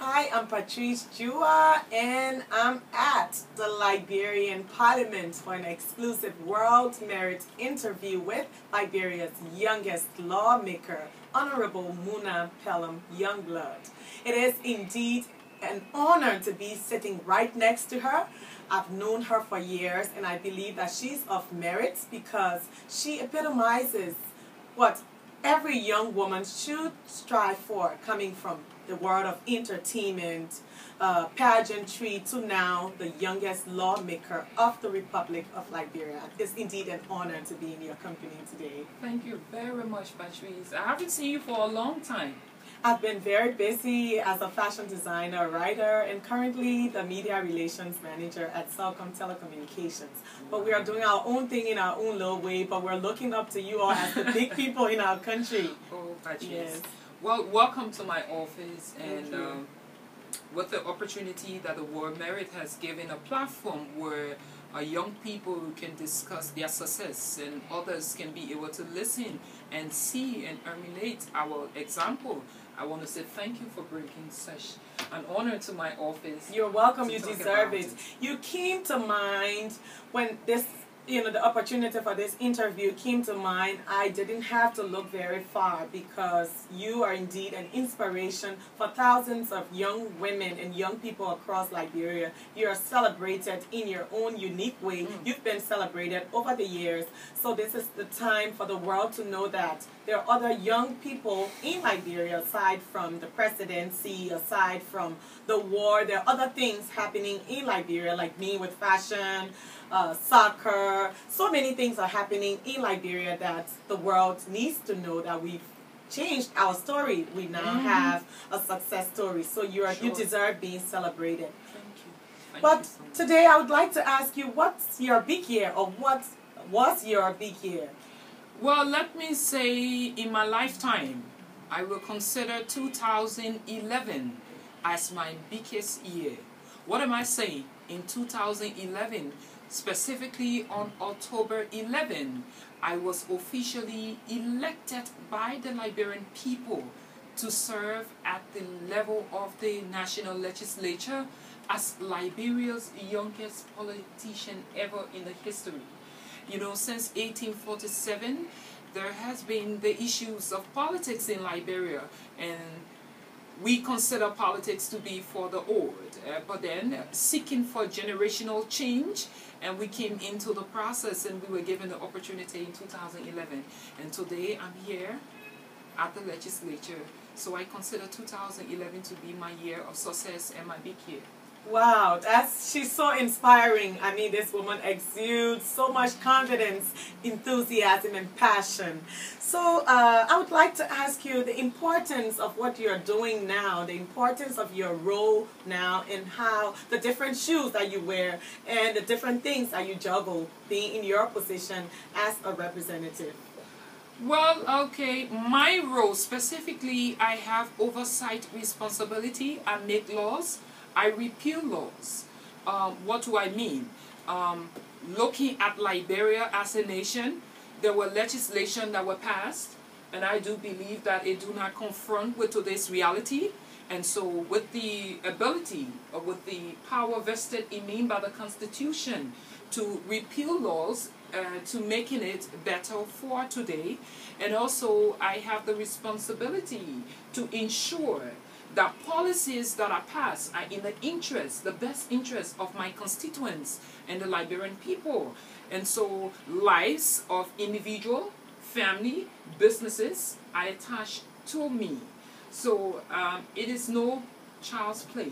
Hi, I'm Patrice Jua, and I'm at the Liberian Parliament for an exclusive World Merit interview with Liberia's youngest lawmaker, Honorable Munah Pelham Youngblood. It is indeed an honor to be sitting right next to her. I've known her for years, and I believe that she's of merit because she epitomizes what every young woman should strive for, coming from the world of entertainment, pageantry, to now the youngest lawmaker of the Republic of Liberia. It's indeed an honor to be in your company today. Thank you very much, Patrice. I haven't seen you for a long time. I've been very busy as a fashion designer, writer, and currently the media relations manager at Celcom Telecommunications. But we are doing our own thing in our own little way, but we're looking up to you all as the big people in our country. Oh, Patrice. Yes. Well, welcome to my office, and with the opportunity that the World Merit has given a platform where young people can discuss their success and others can be able to listen and see and emulate our example. I want to say thank you for bringing such an honor to my office. You're welcome. You deserve it. You came to mind when this, the opportunity for this interview came to mind. I didn't have to look very far because you are indeed an inspiration for thousands of young women and young people across Liberia. You are celebrated in your own unique way. You've been celebrated over the years. So this is the time for the world to know that there are other young people in Liberia, aside from the presidency, aside from the war. There are other things happening in Liberia, like me with fashion, soccer. So many things are happening in Liberia that the world needs to know that we've changed our story. We now have a success story. So you deserve being celebrated. Thank you. But today I would like to ask you, what's your big year, or what was your big year? Well, let me say in my lifetime, I will consider 2011 as my biggest year. What am I saying? In 2011, specifically on October 11, I was officially elected by the Liberian people to serve at the level of the national legislature as Liberia's youngest politician ever in the history. You know, since 1847, there has been the issues of politics in Liberia, and we consider politics to be for the old. But then, seeking for generational change, and we came into the process, and we were given the opportunity in 2011. And today, I'm here at the legislature, so I consider 2011 to be my year of success and my big year. Wow, she's so inspiring. I mean, this woman exudes so much confidence, enthusiasm, and passion. So I would like to ask you the importance of what you're doing now, the importance of your role now, and how the different shoes that you wear and the different things that you juggle being in your position as a representative. Well, okay, my role specifically, I have oversight responsibility. I make laws. I repeal laws. What do I mean? Looking at Liberia as a nation, there were legislation that were passed, and I do believe that it do not confront with today's reality. And so with the ability, or with the power vested in me by the Constitution to repeal laws, to making it better for today, and also I have the responsibility to ensure that policies that are passed are in the best interest of my constituents and the Liberian people. And so lives of individual, family, businesses are attached to me. So it is no child's play.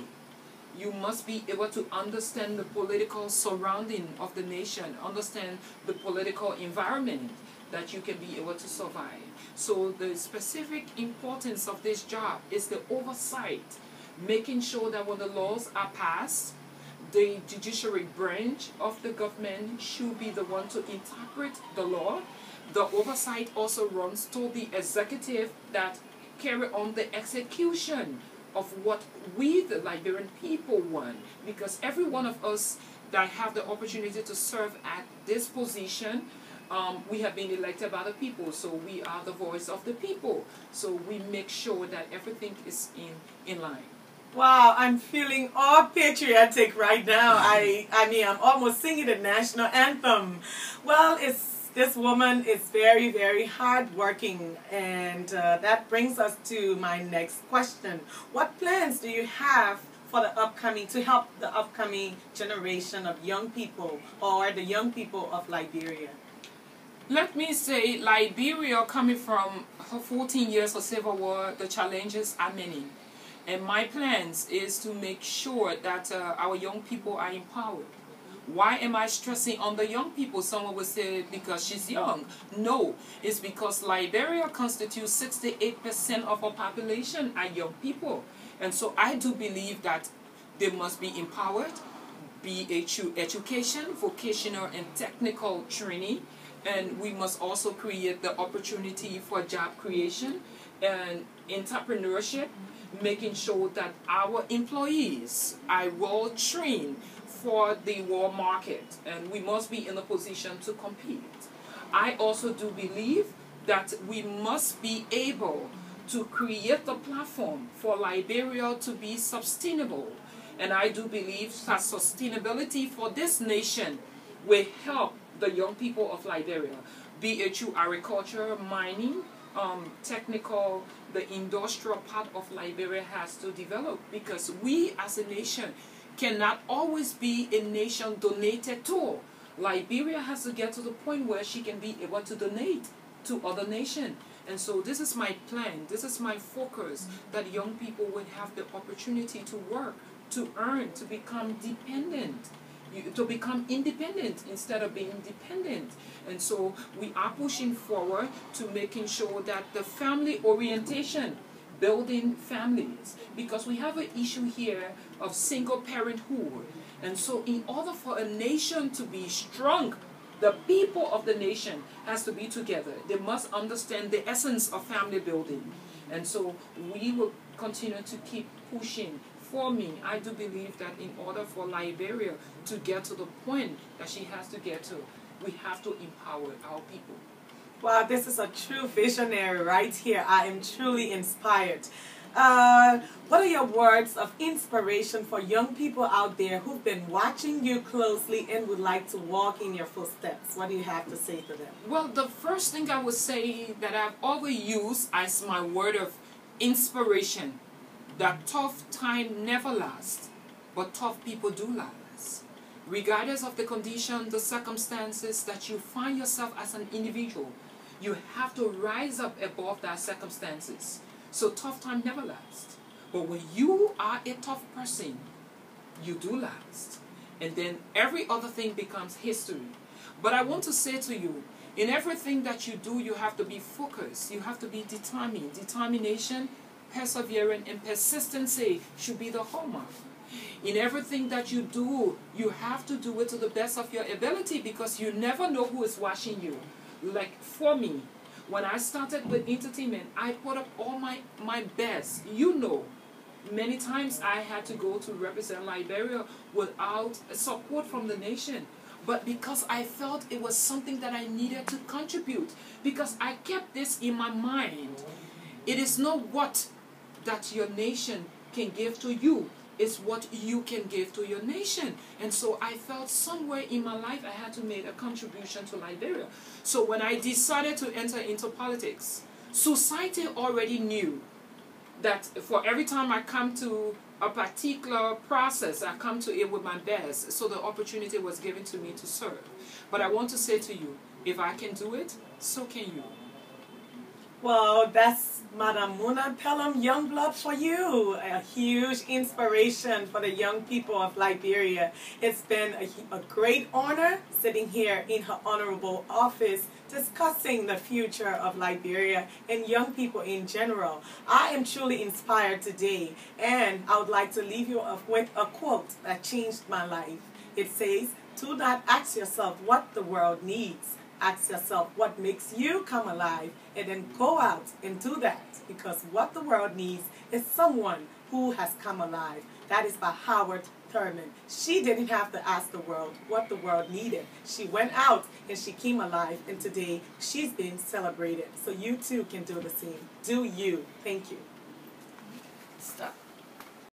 You must be able to understand the political surrounding of the nation, understand the political environment that you can be able to survive. So the specific importance of this job is the oversight, making sure that when the laws are passed, the judiciary branch of the government should be the one to interpret the law. The oversight also runs to the executive that carry on the execution of what we, the Liberian people, want. Because every one of us that have the opportunity to serve at this position, we have been elected by the people, so we are the voice of the people. So we make sure that everything is in line. Wow, I'm feeling all patriotic right now. I mean, I'm almost singing the national anthem. Well, this woman is very, very hardworking, and that brings us to my next question. What plans do you have for the upcoming, to help the upcoming generation of young people, or the young people of Liberia? Let me say, Liberia, coming from her 14 years of civil war, the challenges are many. And my plans is to make sure that our young people are empowered. Why am I stressing on the young people? Someone would say because she's young. No, it's because Liberia constitutes 68% of our population are young people. And so I do believe that they must be empowered, be it through education, vocational and technical training. And we must also create the opportunity for job creation and entrepreneurship, making sure that our employees are well trained for the world market, and we must be in a position to compete. I also do believe that we must be able to create the platform for Liberia to be sustainable, and I do believe that sustainability for this nation will help the young people of Liberia, be it through agriculture, mining, technical, the industrial part of Liberia has to develop, because we as a nation cannot always be a nation donated to. Liberia has to get to the point where she can be able to donate to other nations. And so this is my plan, this is my focus, that young people would have the opportunity to work, to earn, to become dependent, to become independent instead of being dependent. And so we are pushing forward to making sure that the family orientation, building families, because we have an issue here of single parenthood. And so in order for a nation to be strong, the people of the nation has to be together. They must understand the essence of family building. And so we will continue to keep pushing. For me, I do believe that in order for Liberia to get to the point that she has to get to, we have to empower our people. Wow, this is a true visionary right here. I am truly inspired. What are your words of inspiration for young people out there who've been watching you closely and would like to walk in your footsteps? What do you have to say to them? Well, the first thing I would say that I've always used as my word of inspiration, that tough time never lasts, but tough people do last. Regardless of the condition, the circumstances that you find yourself as an individual, you have to rise up above that circumstances. So tough time never lasts. But when you are a tough person, you do last. And then every other thing becomes history. But I want to say to you, in everything that you do, you have to be focused. You have to be determined. Determination, perseverance, and persistency should be the hallmark. In everything that you do, you have to do it to the best of your ability, because you never know who is watching you. Like for me, when I started with entertainment, I put up all my best. You know, many times I had to go to represent Liberia without support from the nation. But because I felt it was something that I needed to contribute, because I kept this in my mind. It is not what that your nation can give to you, it's what you can give to your nation. And so I felt somewhere in my life I had to make a contribution to Liberia. So when I decided to enter into politics, society already knew that for every time I come to a particular process, I come to it with my best. So the opportunity was given to me to serve. But I want to say to you, if I can do it, so can you. Well, that's Madam Munah Pelham Youngblood for you. A huge inspiration for the young people of Liberia. It's been a great honor sitting here in her honorable office discussing the future of Liberia and young people in general. I am truly inspired today, and I would like to leave you with a quote that changed my life. It says, "Do not ask yourself what the world needs. Ask yourself what makes you come alive, and then go out and do that, because what the world needs is someone who has come alive." That is by Howard Thurman. She didn't have to ask the world what the world needed. She went out and she came alive, and today she's being celebrated. So you too can do the same. Do you. Thank you. Stop.